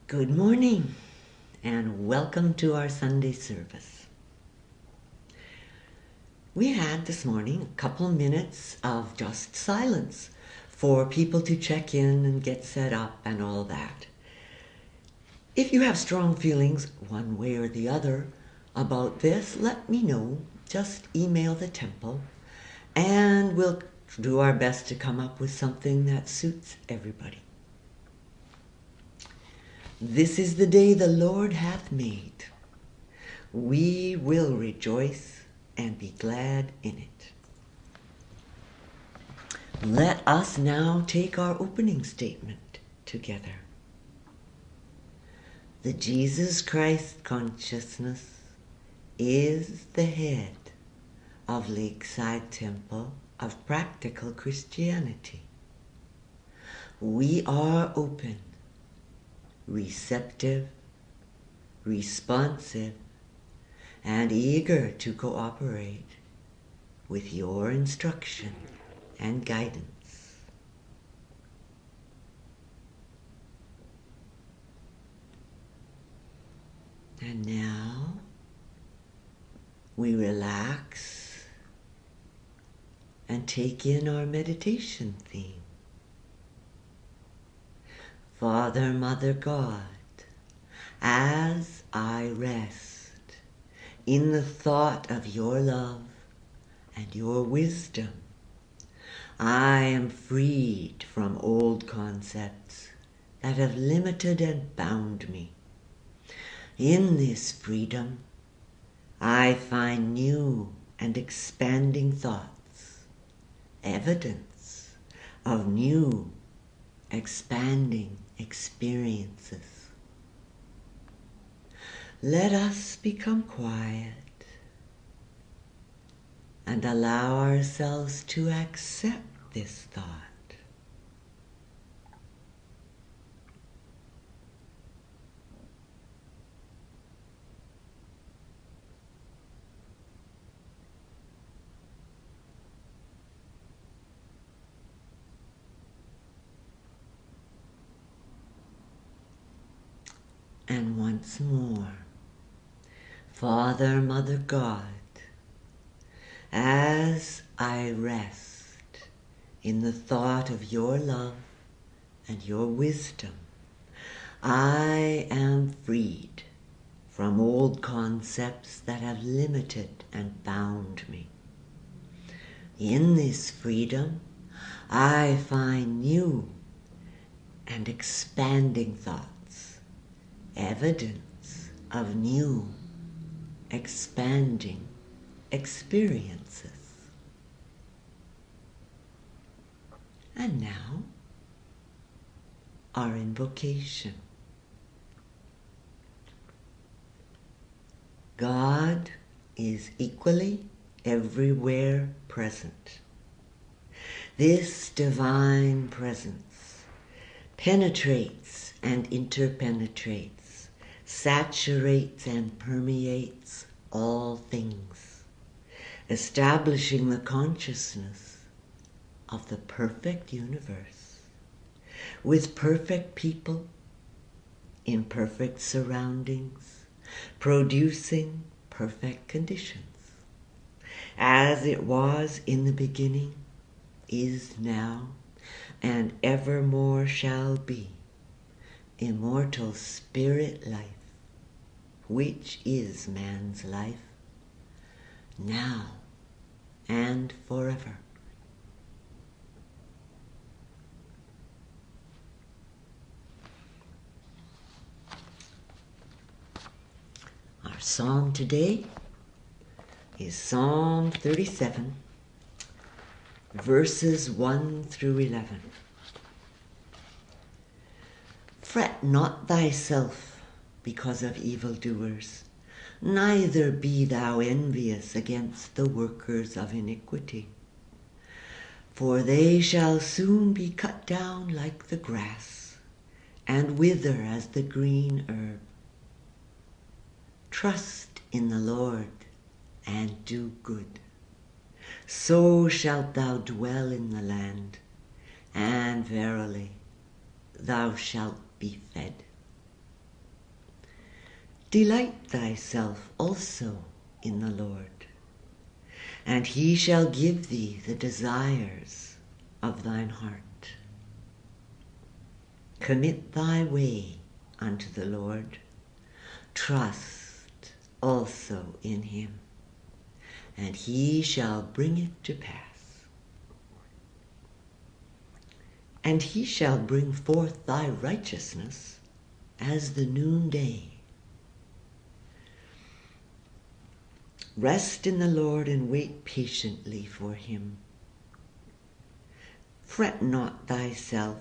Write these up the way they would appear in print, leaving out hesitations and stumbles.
Good morning and welcome to our Sunday service. We had this morning a couple minutes of just silence for people to check in and get set up and all that. If you have strong feelings one way or the other about this, let me know. Just email the temple and we'll do our best to come up with something that suits everybody. This is the day the Lord hath made. We will rejoice and be glad in it. Let us now take our opening statement together. The Jesus Christ consciousness is the head of Lakeside Temple of Practical Christianity. We are open, receptive, responsive, and eager to cooperate with your instruction and guidance. And now we relax and take in our meditation theme. Father, Mother, God, as I rest in the thought of your love and your wisdom, I am freed from old concepts that have limited and bound me. In this freedom, I find new and expanding thoughts, evidence of new, expanding experiences. Let us become quiet and allow ourselves to accept this thought. And once more, Father, Mother, God, as I rest in the thought of your love and your wisdom, I am freed from old concepts that have limited and bound me. In this freedom, I find new and expanding thoughts, evidence of new, expanding experiences. And now, our invocation. God is equally everywhere present. This divine presence penetrates and interpenetrates, saturates and permeates all things, establishing the consciousness of the perfect universe, with perfect people, in perfect surroundings, producing perfect conditions, as it was in the beginning, is now, and evermore shall be, immortal spirit life, which is man's life, now and forever. Our psalm today is Psalm 37, verses 1 through 11. Fret not thyself because of evildoers, neither be thou envious against the workers of iniquity. For they shall soon be cut down like the grass, and wither as the green herb. Trust in the Lord, and do good. So shalt thou dwell in the land, and verily thou shalt be fed. Delight thyself also in the Lord, and he shall give thee the desires of thine heart. Commit thy way unto the Lord, trust also in him, and he shall bring it to pass. And he shall bring forth thy righteousness as the noonday. Rest in the Lord and wait patiently for him. Fret not thyself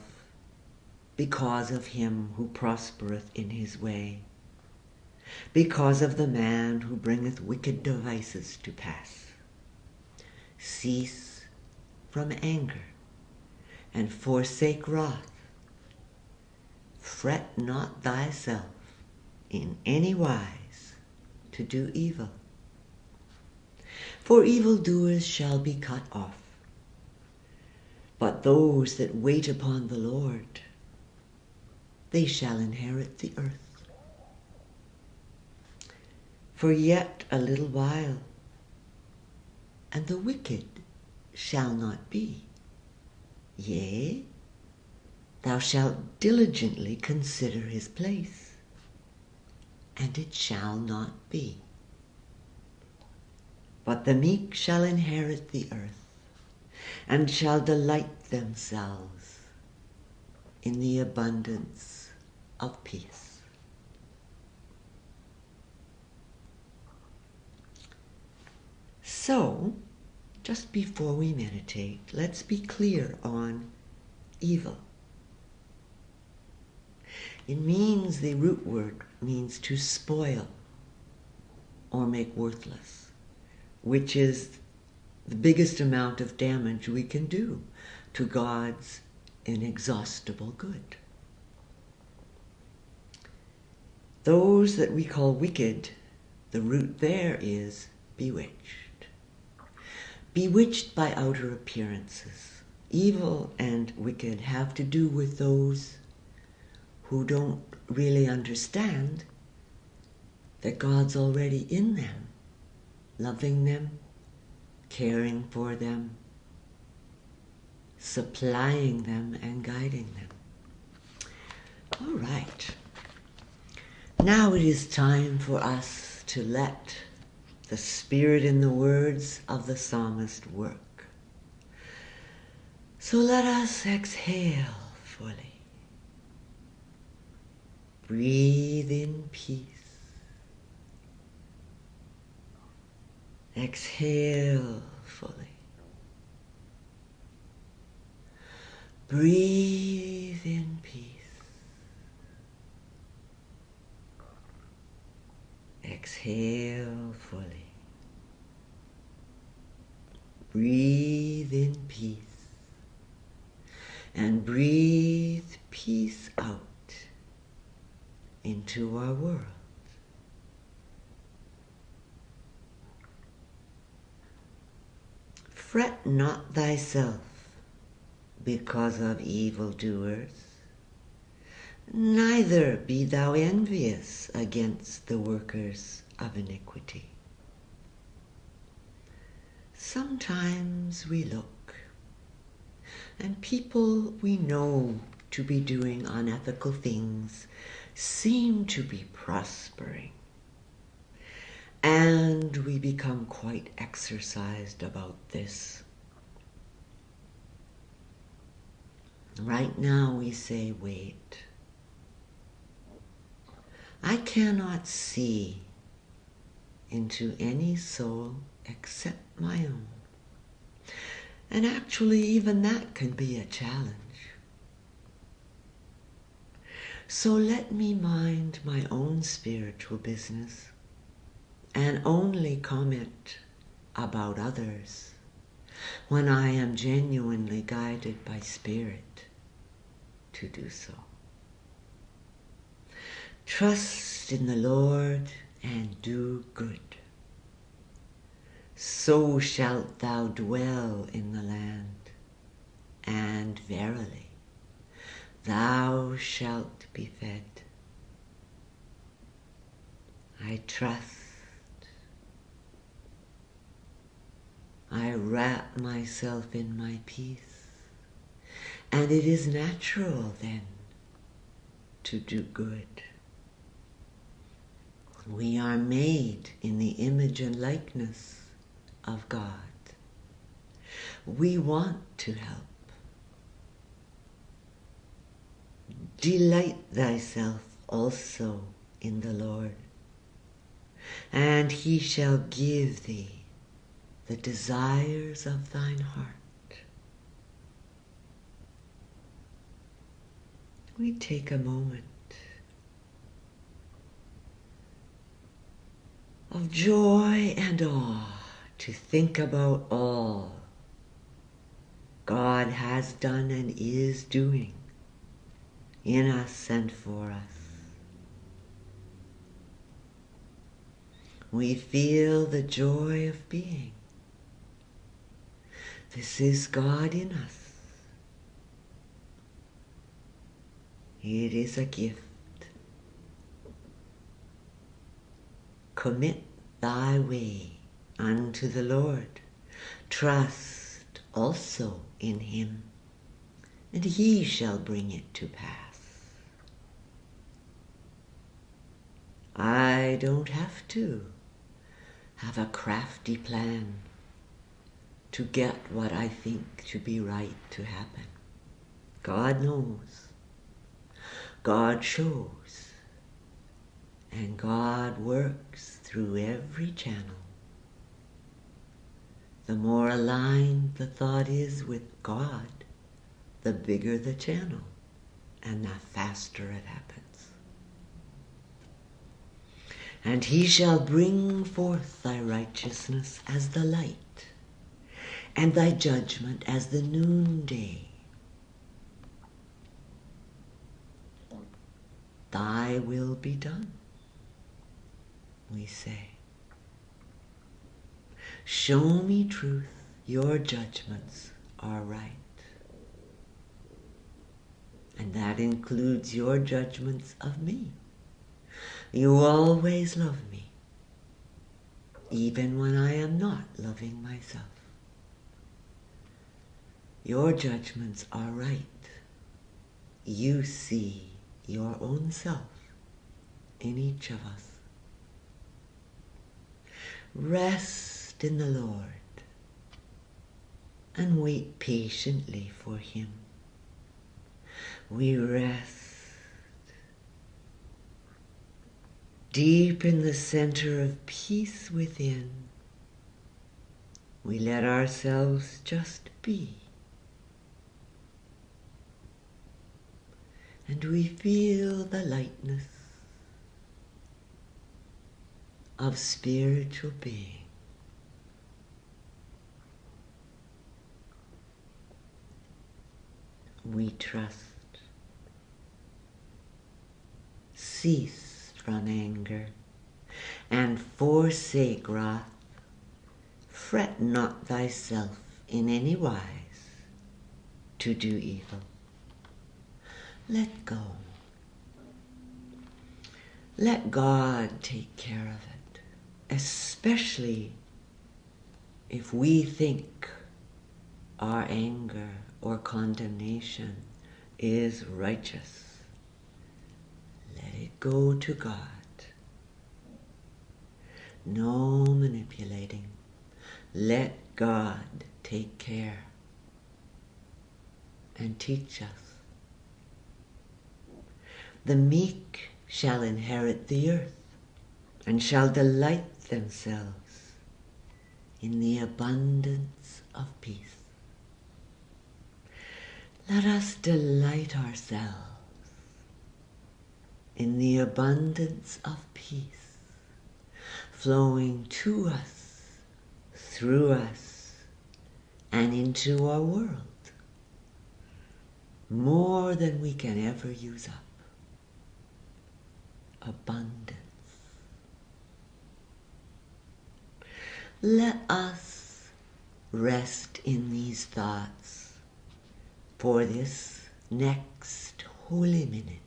because of him who prospereth in his way, because of the man who bringeth wicked devices to pass. Cease from anger and forsake wrath. Fret not thyself in any wise to do evil, for evildoers shall be cut off. But those that wait upon the Lord, they shall inherit the earth. For yet a little while, and the wicked shall not be. Yea, thou shalt diligently consider his place, and it shall not be. But the meek shall inherit the earth, and shall delight themselves in the abundance of peace. So, just before we meditate, let's be clear on evil. It means, the root word means to spoil or make worthless, which is the biggest amount of damage we can do to God's inexhaustible good. Those that we call wicked, the root there is bewitched. Bewitched by outer appearances. Evil and wicked have to do with those who don't really understand that God's already in them, loving them, caring for them, supplying them, and guiding them. All right. Now it is time for us to let the Spirit in the words of the psalmist work. So let us exhale fully. Breathe in peace. Exhale fully. Breathe in peace. Exhale fully. Breathe in peace. And breathe peace out into our world. Fret not thyself because of evildoers, neither be thou envious against the workers of iniquity. Sometimes we look, and people we know to be doing unethical things seem to be prospering, and we become quite exercised about this. Right now we say, wait. I cannot see into any soul except my own. And actually even that can be a challenge. So let me mind my own spiritual business and only comment about others when I am genuinely guided by Spirit to do so. Trust in the Lord and do good. So shalt thou dwell in the land, and verily thou shalt be fed. myself in my peace. And it is natural then to do good. We are made in the image and likeness of God. We want to help. Delight thyself also in the Lord, and he shall give thee the desires of thine heart. We take a moment of joy and awe to think about all God has done and is doing in us and for us. We feel the joy of being. This is God in us. It is a gift. Commit thy way unto the Lord. Trust also in him, and he shall bring it to pass. I don't have to have a crafty plan to get what I think to be right to happen. God knows. God shows. And God works through every channel. The more aligned the thought is with God, the bigger the channel, and the faster it happens. And he shall bring forth thy righteousness as the light, and thy judgment as the noonday. Thy will be done, we say. Show me truth, your judgments are right. And that includes your judgments of me. You always love me, even when I am not loving myself. Your judgments are right. You see your own self in each of us. Rest in the Lord and wait patiently for him. We rest deep in the center of peace within. We let ourselves just be. And we feel the lightness of spiritual being. We trust. Cease from anger and forsake wrath. Fret not thyself in any wise to do evil. Let go. Let God take care of it, especially if we think our anger or condemnation is righteous. Let it go to God. No manipulating. Let God take care and teach us. The meek shall inherit the earth and shall delight themselves in the abundance of peace. Let us delight ourselves in the abundance of peace flowing to us, through us, and into our world, more than we can ever use up. Abundance. Let us rest in these thoughts for this next holy minute.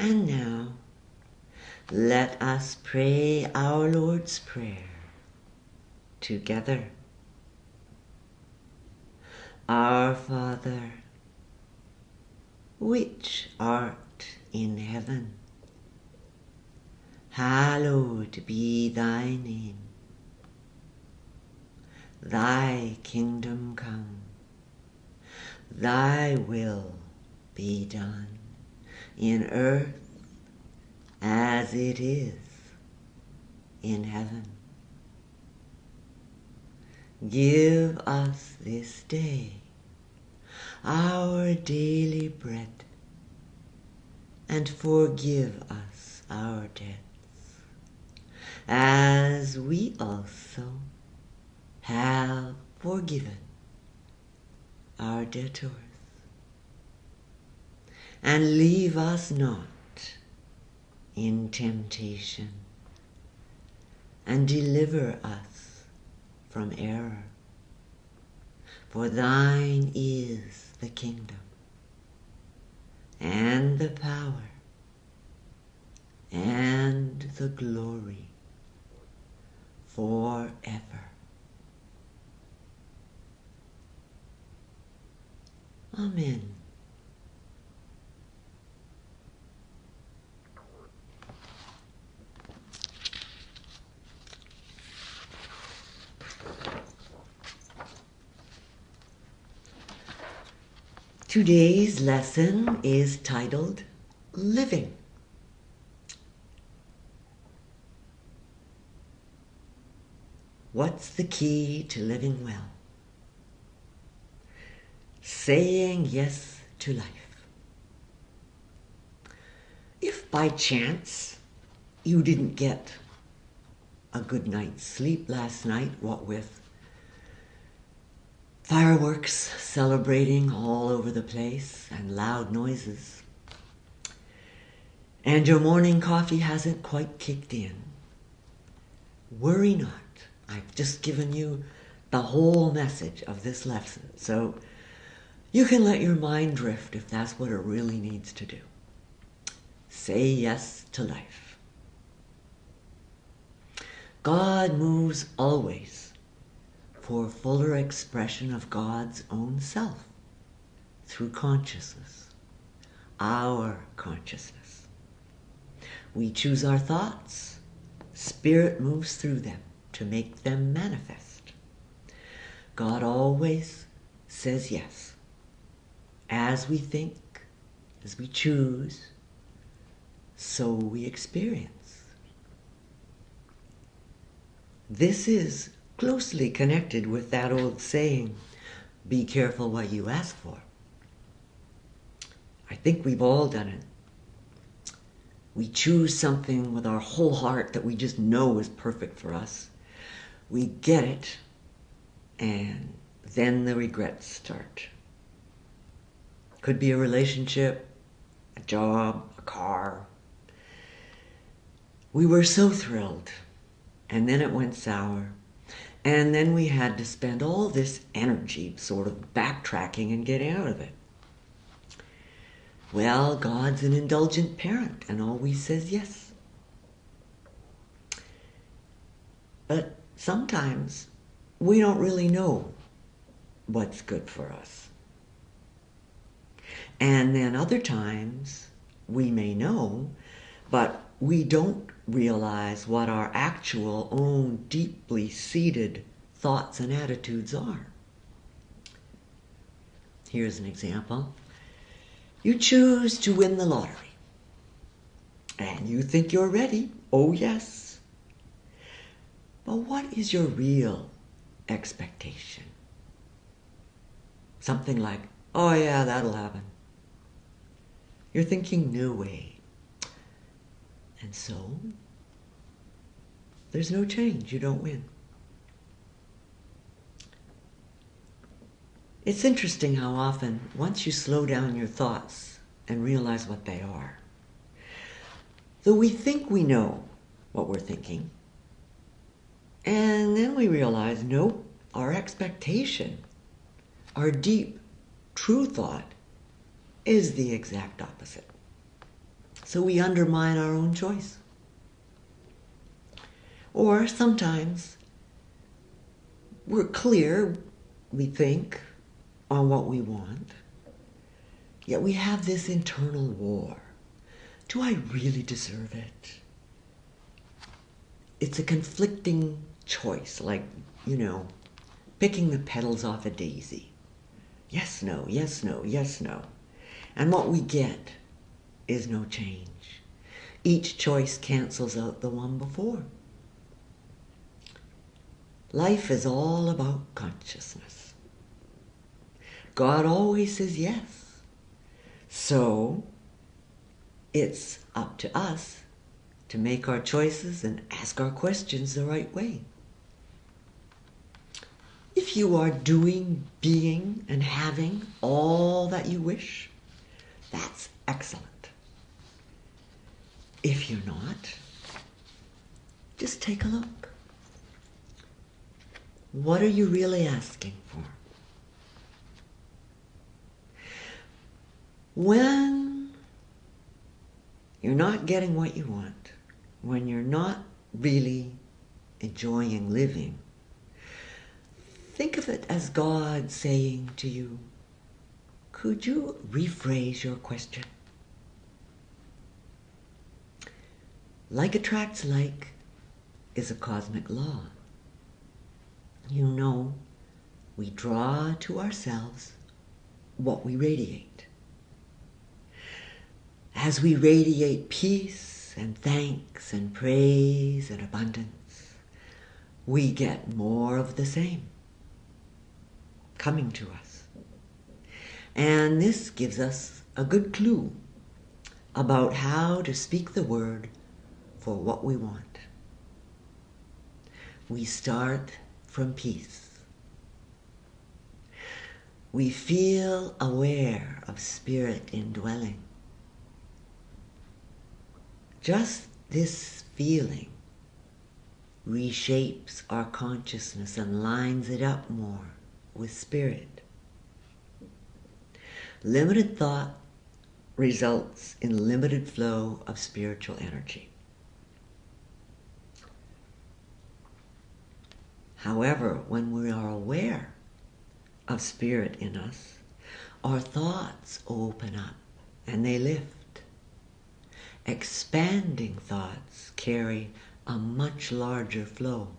And now, let us pray our Lord's Prayer together. Our Father, which art in heaven, hallowed be thy name. Thy kingdom come, thy will be done, in earth as it is in heaven. Give us this day our daily bread, and forgive us our debts, as we also have forgiven our debtors. And leave us not in temptation, and deliver us from error. For thine is the kingdom, and the power, and the glory, forever. Amen. Today's lesson is titled Living. What's the key to living well? Saying yes to life. If by chance you didn't get a good night's sleep last night, what with fireworks celebrating all over the place and loud noises, and your morning coffee hasn't quite kicked in, worry not. I've just given you the whole message of this lesson, so you can let your mind drift if that's what it really needs to do. Say yes to life. God moves always for fuller expression of God's own self through consciousness, our consciousness. We choose our thoughts. Spirit moves through them to make them manifest. God always says yes. As we think, as we choose, so we experience. This is closely connected with that old saying, be careful what you ask for. I think we've all done it. We choose something with our whole heart that we just know is perfect for us. We get it, and then the regrets start. Could be a relationship, a job, a car. We were so thrilled, and then it went sour. And then we had to spend all this energy sort of backtracking and getting out of it. Well, God's an indulgent parent and always says yes. But sometimes we don't really know what's good for us. And then other times we may know, but we don't realize what our actual own deeply seated thoughts and attitudes are. Here's an example. You choose to win the lottery, and you think you're ready. Oh yes. But what is your real expectation? Something like, oh yeah, that'll happen. You're thinking no way. And so, there's no change. You don't win. It's interesting how often, once you slow down your thoughts and realize what they are, though we think we know what we're thinking, and then we realize, nope, our expectation, our deep, true thought, is the exact opposite. So we undermine our own choice. Or sometimes we're clear, we think, on what we want, yet we have this internal war. Do I really deserve it? It's a conflicting choice, like, picking the petals off a daisy. Yes, no, yes, no, yes, no. And what we get is no change. Each choice cancels out the one before. Life is all about consciousness. God always says yes. So it's up to us to make our choices and ask our questions the right way. If you are doing, being, and having all that you wish, that's excellent. If you're not, just take a look. What are you really asking for? When you're not getting what you want, when you're not really enjoying living, think of it as God saying to you, could you rephrase your question? Like attracts like is a cosmic law. We draw to ourselves what we radiate. As we radiate peace and thanks and praise and abundance, we get more of the same coming to us. And this gives us a good clue about how to speak the word for what we want. We start from peace. We feel aware of spirit indwelling. Just this feeling reshapes our consciousness and lines it up more with spirit. Limited thought results in limited flow of spiritual energy. However, when we are aware of spirit in us, our thoughts open up and they lift. Expanding thoughts carry a much larger flow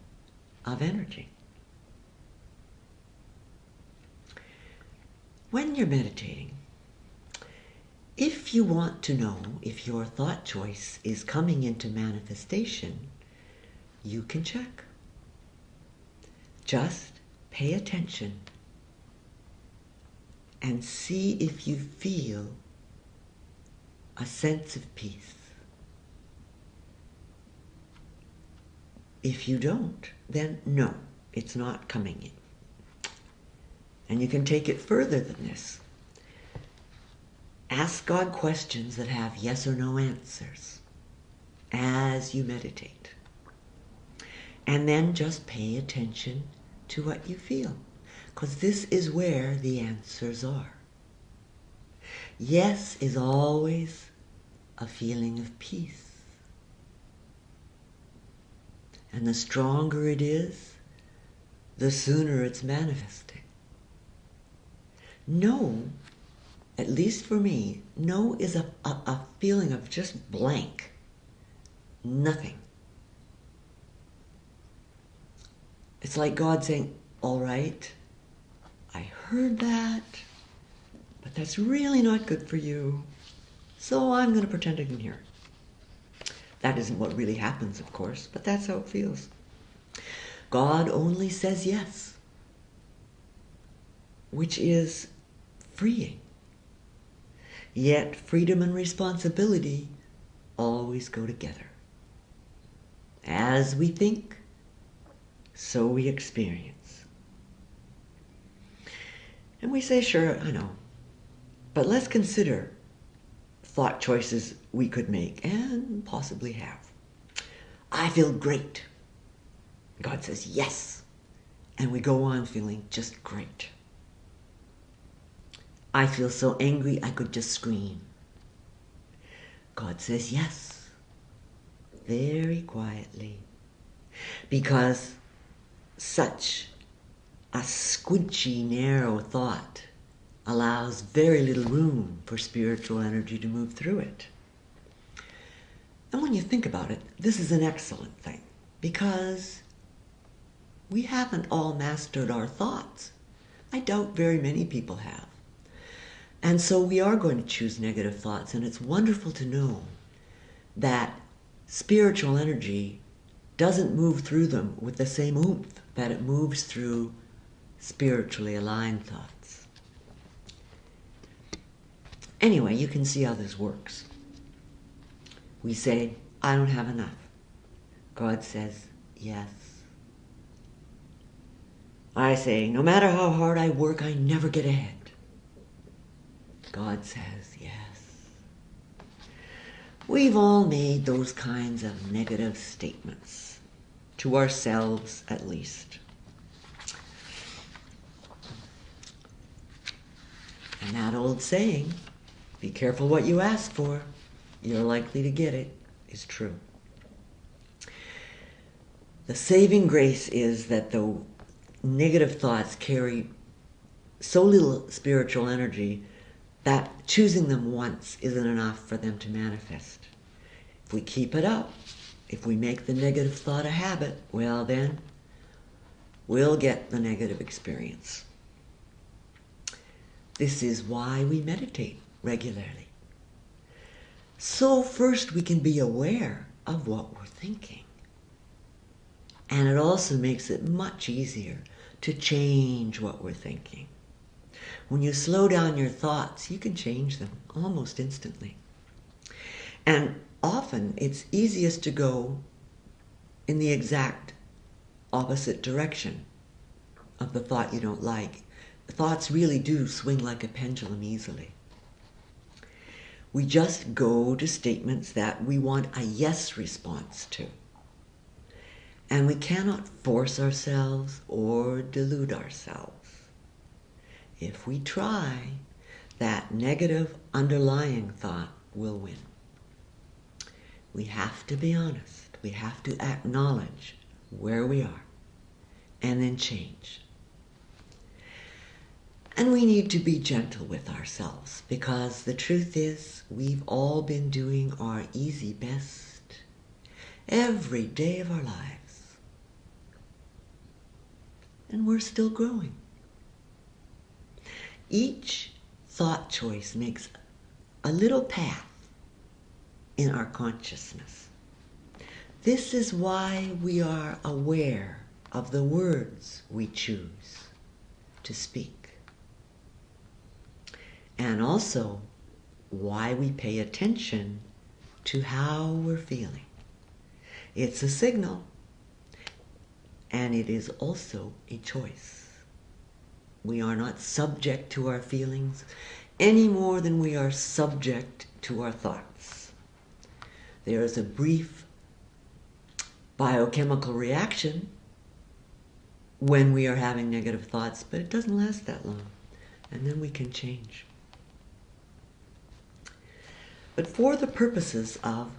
of energy. When you're meditating, if you want to know if your thought choice is coming into manifestation, you can check. Just pay attention and see if you feel a sense of peace. If you don't, then no, it's not coming in. And you can take it further than this. Ask God questions that have yes or no answers as you meditate. And then just pay attention to what you feel, because this is where the answers are. Yes is always a feeling of peace. And the stronger it is, the sooner it's manifesting. No, at least for me, no is a feeling of just blank. Nothing. It's like God saying, all right, I heard that, but that's really not good for you, so I'm going to pretend I didn't hear it. That isn't what really happens, of course, but that's how it feels. God only says yes, which is freeing. Yet freedom and responsibility always go together. As we think, so we experience. And we say, sure, I know, but let's consider thought choices we could make and possibly have. I feel great. God says yes, and we go on feeling just great. I feel so angry I could just scream. God says yes, very quietly, because such a squinchy, narrow thought allows very little room for spiritual energy to move through it. And when you think about it, this is an excellent thing, because we haven't all mastered our thoughts. I doubt very many people have. And so we are going to choose negative thoughts, and it's wonderful to know that spiritual energy doesn't move through them with the same oomph that it moves through spiritually aligned thoughts. Anyway, you can see how this works. We say, I don't have enough. God says, yes. I say, no matter how hard I work, I never get ahead. God says, yes. We've all made those kinds of negative statements, to ourselves at least. And that old saying, be careful what you ask for, you're likely to get it, is true. The saving grace is that though negative thoughts carry so little spiritual energy, that choosing them once isn't enough for them to manifest. If we keep it up, if we make the negative thought a habit, well then, we'll get the negative experience. This is why we meditate regularly. So first we can be aware of what we're thinking. And it also makes it much easier to change what we're thinking. When you slow down your thoughts, you can change them almost instantly. And often it's easiest to go in the exact opposite direction of the thought you don't like. Thoughts really do swing like a pendulum easily. We just go to statements that we want a yes response to. And we cannot force ourselves or delude ourselves. If we try, that negative underlying thought will win. We have to be honest. We have to acknowledge where we are and then change. And we need to be gentle with ourselves, because the truth is we've all been doing our easy best every day of our lives. And we're still growing. Each thought choice makes a little path in our consciousness. This is why we are aware of the words we choose to speak. And also why we pay attention to how we're feeling. It's a signal, and it is also a choice. We are not subject to our feelings any more than we are subject to our thoughts. There is a brief biochemical reaction when we are having negative thoughts, but it doesn't last that long, and then we can change. But for the purposes of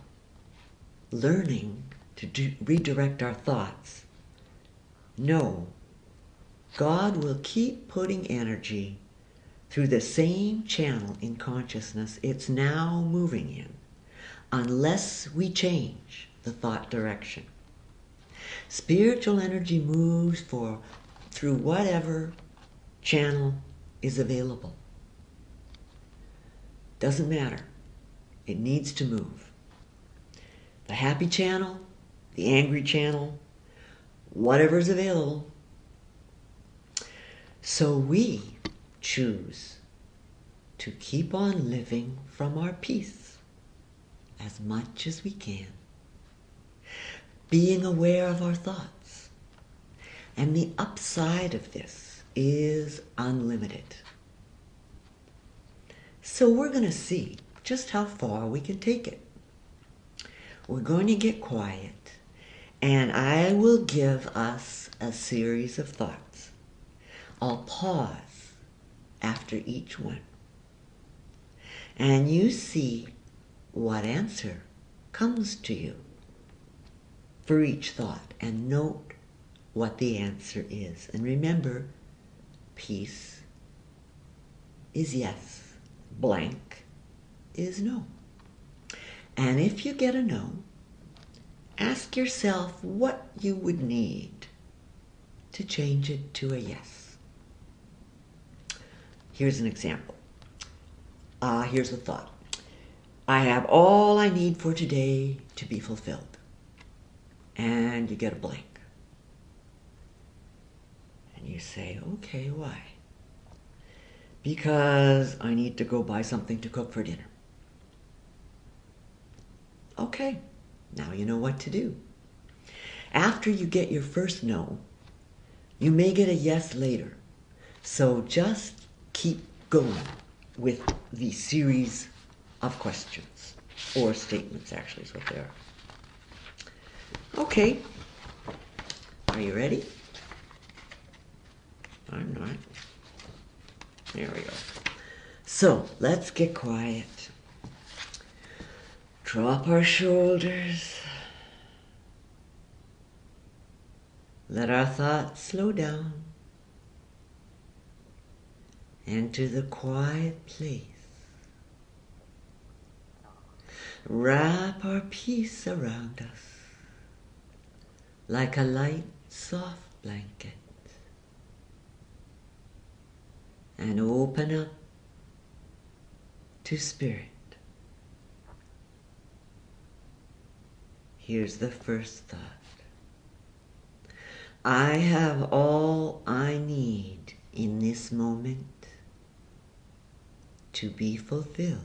learning to redirect our thoughts, know God will keep putting energy through the same channel in consciousness it's now moving in, unless we change the thought direction. Spiritual energy moves through whatever channel is available. Doesn't matter. It needs to move. The happy channel, the angry channel, whatever's available. So we choose to keep on living from our peace as much as we can, being aware of our thoughts. And the upside of this is unlimited. So we're going to see just how far we can take it. We're going to get quiet, and I will give us a series of thoughts. I'll pause after each one. And you see what answer comes to you for each thought, and note what the answer is. And remember, peace is yes, blank is no. And if you get a no, ask yourself what you would need to change it to a yes. Here's an example. Here's a thought. I have all I need for today to be fulfilled. And you get a blank. And you say, okay, why? Because I need to go buy something to cook for dinner. Okay, now you know what to do. After you get your first no, you may get a yes later. So just keep going with the series of questions, or statements actually is what they are. Okay, are you ready? I'm not. There we go. So let's get quiet. Drop our shoulders. Let our thoughts slow down. Enter the quiet place. Wrap our peace around us like a light, soft blanket. And open up to spirit. Here's the first thought. I have all I need in this moment to be fulfilled.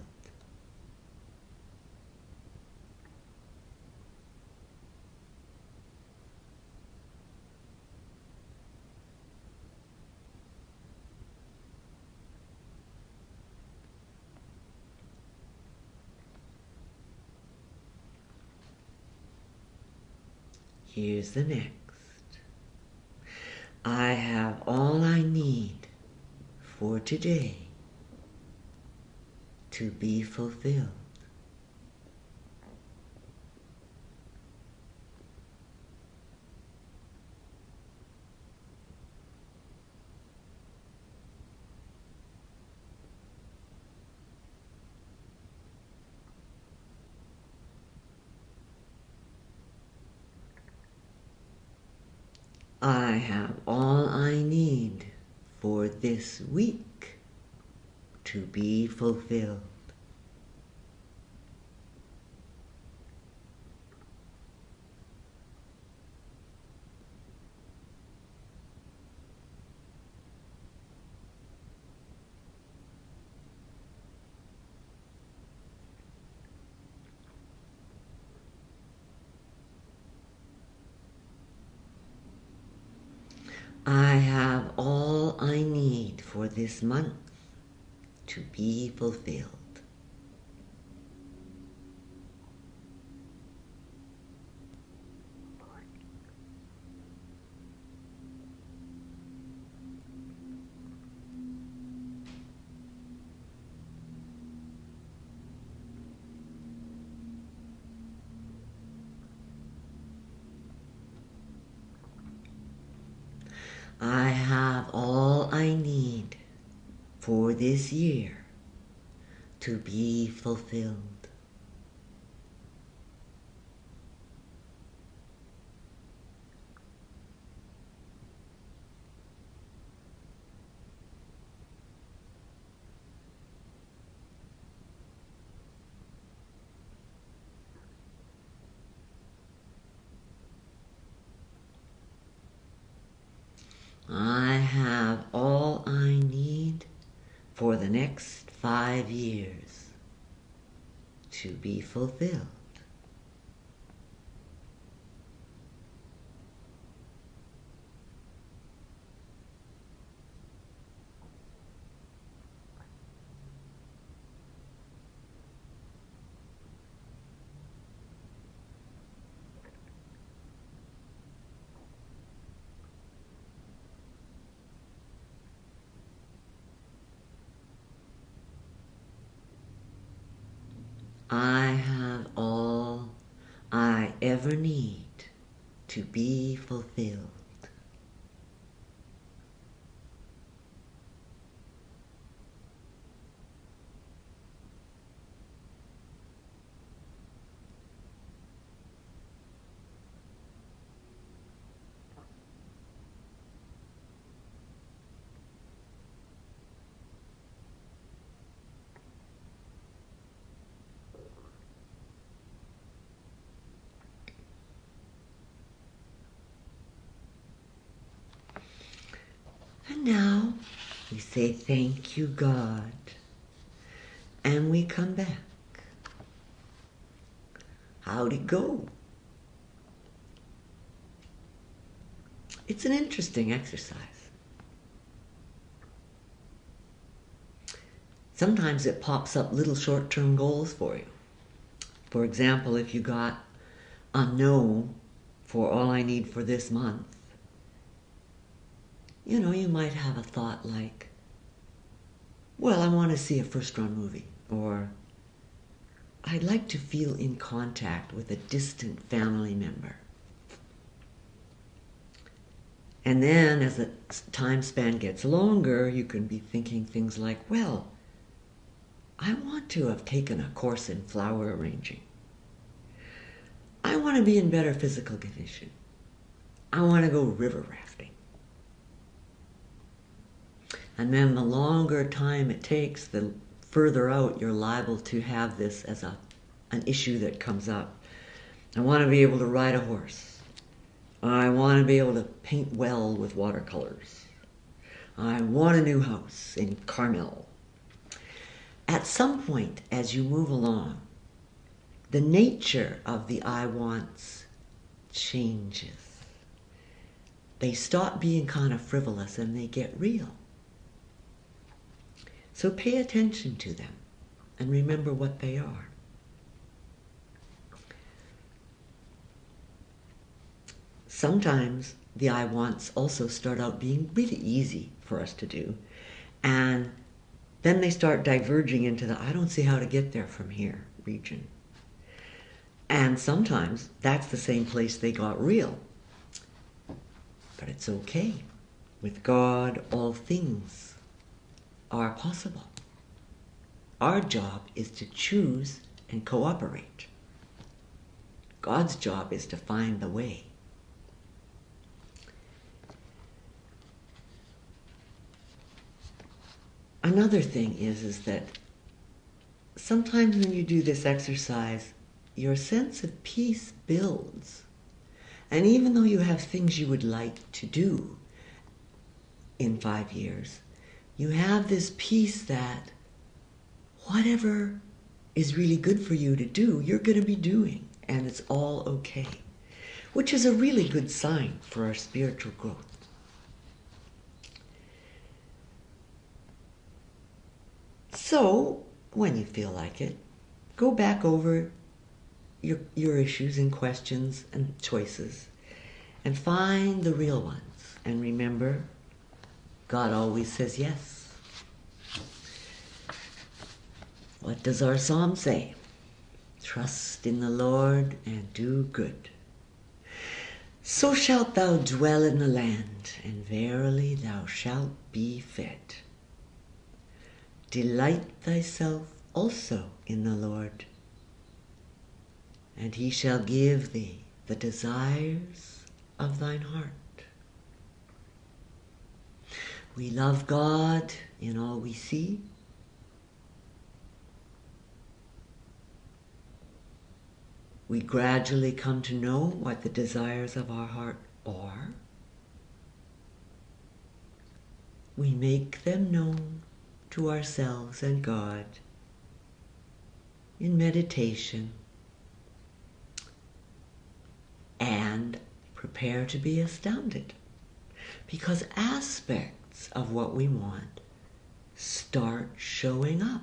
Here's the next. I have all I need for today to be fulfilled. I have all I need for this week to be fulfilled. I have all I need for this month to be fulfilled. I have all I need for this year to be fulfilled. I have all I need for the next 5 years to be fulfilled. I have all I ever need to be fulfilled. And now we say thank you, God, and we come back. How'd it go? It's an interesting exercise. Sometimes it pops up little short-term goals for you. For example, if you got a no for all I need for this month, you might have a thought like, well, I want to see a first-run movie, or I'd like to feel in contact with a distant family member. And then as the time span gets longer, you can be thinking things like, well, I want to have taken a course in flower arranging. I want to be in better physical condition. I want to go river rafting. And then the longer time it takes, the further out you're liable to have this as an issue that comes up. I want to be able to ride a horse. I want to be able to paint well with watercolors. I want a new house in Carmel. At some point, as you move along, the nature of the I wants changes. They stop being kind of frivolous and they get real. So pay attention to them and remember what they are. Sometimes the I wants also start out being really easy for us to do, and then they start diverging into the I don't see how to get there from here region. And sometimes that's the same place they got real. But it's okay. With God, all things are possible. Our job is to choose and cooperate. God's job is to find the way. Another thing is that sometimes when you do this exercise, your sense of peace builds. And even though you have things you would like to do in 5 years, you have this peace that whatever is really good for you to do, you're going to be doing, and it's all okay, which is a really good sign for our spiritual growth. So, when you feel like it, go back over your issues and questions and choices and find the real ones. And remember, God always says yes. What does our psalm say? Trust in the Lord and do good. So shalt thou dwell in the land, and verily thou shalt be fed. Delight thyself also in the Lord, and he shall give thee the desires of thine heart. We love God in all we see. We gradually come to know what the desires of our heart are. We make them known to ourselves and God in meditation, and prepare to be astounded, because aspects of what we want start showing up.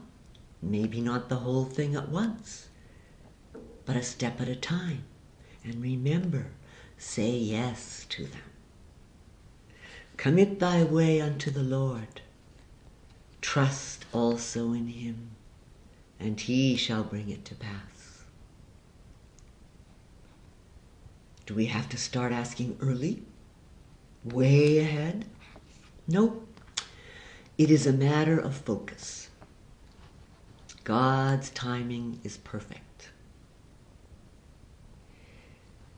Maybe not the whole thing at once, but a step at a time. And remember, say yes to them. Commit thy way unto the Lord. Trust also in him, and he shall bring it to pass. Do we have to start asking early? Way ahead? Nope. It is a matter of focus. God's timing is perfect.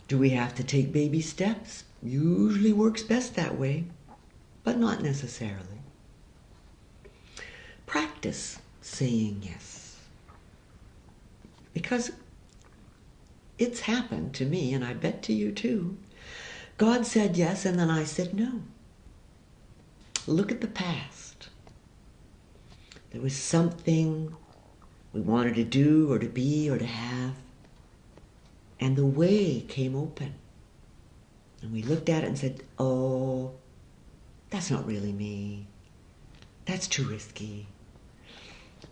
Do we have to take baby steps? Usually works best that way, but not necessarily. Practice saying yes. Because it's happened to me, and I bet to you too. God said yes, and then I said no. Look at the past. There was something we wanted to do or to be or to have, and the way came open. And we looked at it and said, oh, that's not really me. That's too risky.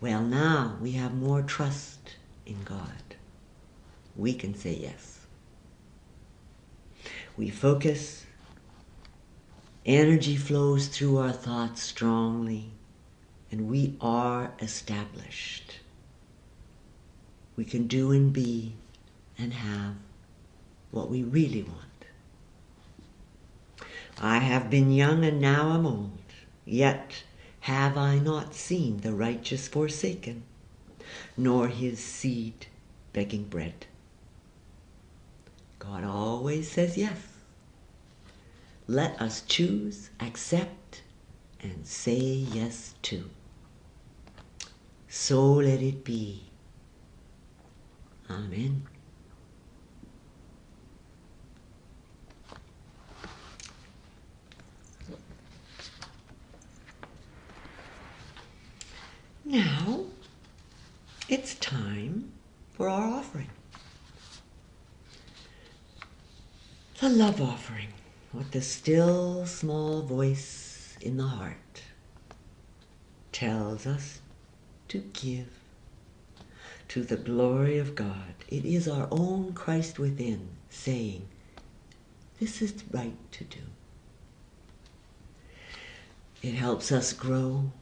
Well, now we have more trust in God. We can say yes. We focus. Energy flows through our thoughts strongly, and we are established. We can do and be and have what we really want. I have been young and now I'm old, yet have I not seen the righteous forsaken, nor his seed begging bread. God always says yes. Let us choose, accept, and say yes to. So let it be. Amen. Now, it's time for our offering. The love offering, what the still small voice in the heart tells us to give to the glory of God. It is our own Christ within saying, this is right to do. It helps us grow.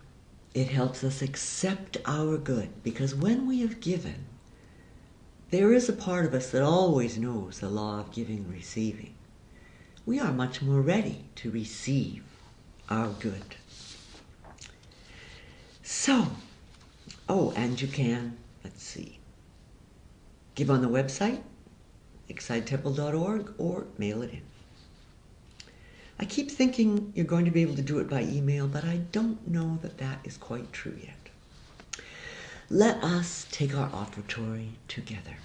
It helps us accept our good, because when we have given, there is a part of us that always knows the law of giving and receiving. We are much more ready to receive our good. So, and you can, let's see, give on the website, excidetemple.org, or mail it in. I keep thinking you're going to be able to do it by email, but I don't know that that is quite true yet. Let us take our offertory together.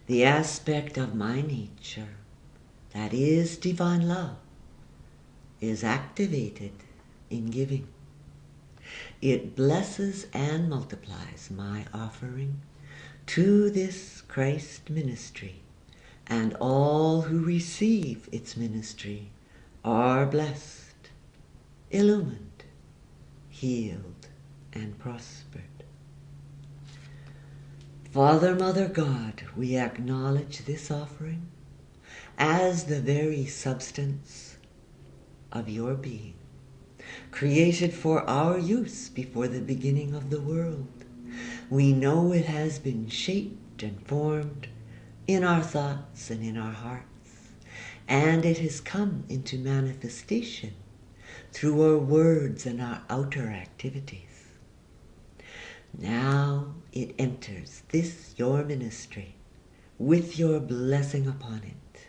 The aspect of my nature, that is divine love, is activated in giving. It blesses and multiplies my offering to this Christ ministry, and all who receive its ministry are blessed, illumined, healed, and prospered. Father, Mother, God, we acknowledge this offering as the very substance of your being, created for our use before the beginning of the world. We know it has been shaped and formed in our thoughts and in our hearts, and it has come into manifestation through our words and our outer activities. Now it enters this your ministry with your blessing upon it,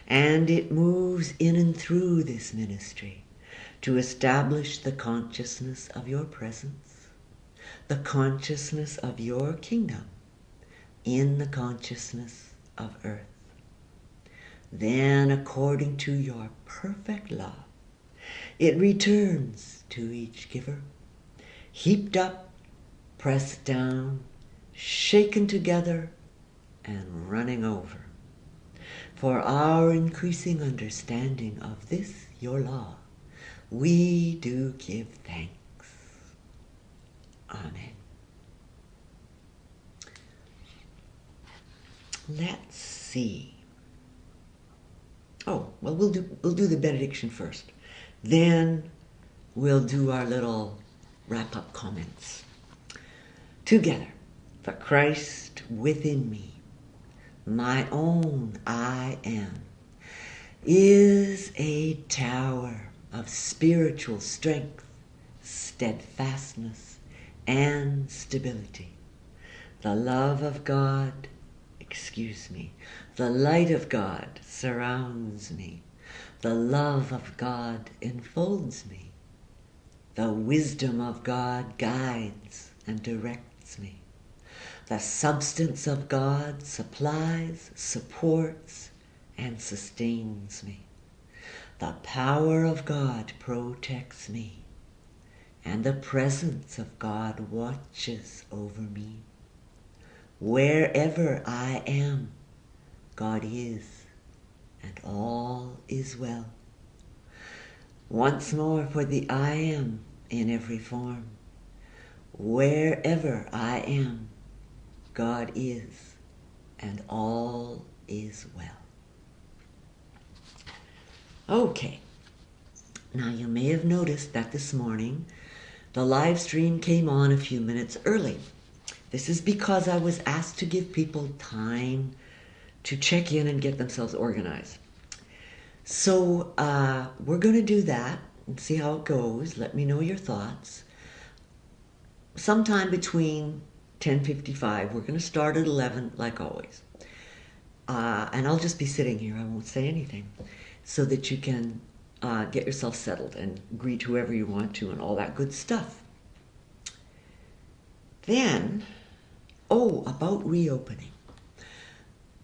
and it moves in and through this ministry to establish the consciousness of your presence, the consciousness of your kingdom in the consciousness of earth. Then, according to your perfect love, it returns to each giver, heaped up, pressed down, shaken together, and running over. For our increasing understanding of this your law, we do give thanks. Amen. Let's see. We'll do the benediction first. Then we'll do our little wrap-up comments. Together, for Christ within me, my own I am, is a tower of spiritual strength, steadfastness, and stability. The love of God, the light of God surrounds me. The love of God enfolds me. The wisdom of God guides and directs me. The substance of God supplies, supports, and sustains me. The power of God protects me, and the presence of God watches over me. Wherever I am, God is, and all is well. Once more for the I am in every form. Wherever I am, God is, and all is well. Okay, now you may have noticed that this morning the live stream came on a few minutes early. This is because I was asked to give people time to check in and get themselves organized. So we're going to do that and see how it goes. Let me know your thoughts. Sometime between 10:55, we're going to start at 11 like always. And I'll just be sitting here. I won't say anything so that you can get yourself settled and greet whoever you want to and all that good stuff. Then, about reopening.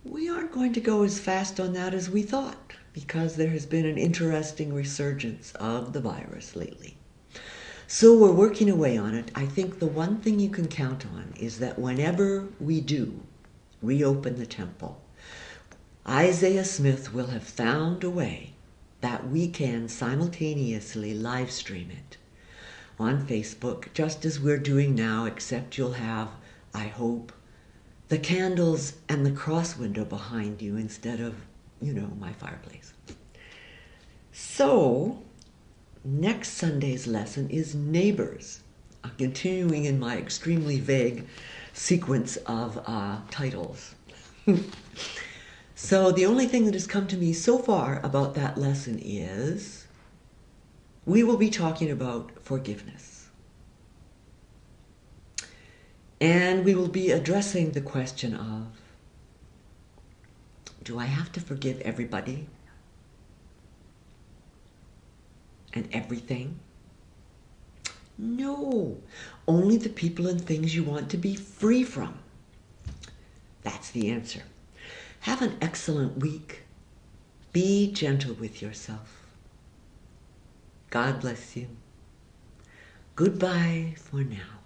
We aren't going to go as fast on that as we thought because there has been an interesting resurgence of the virus lately. So we're working away on it. I think the one thing you can count on is that whenever we do reopen the temple, Isaiah Smith will have found a way that we can simultaneously live stream it on Facebook, just as we're doing now, except you'll have, I hope, the candles and the cross window behind you instead of, my fireplace. So, next Sunday's lesson is neighbors. I'm continuing in my extremely vague sequence of titles. So the only thing that has come to me so far about that lesson is we will be talking about forgiveness. And we will be addressing the question of, do I have to forgive everybody and everything? No, only the people and things you want to be free from. That's the answer. Have an excellent week. Be gentle with yourself. God bless you. Goodbye for now.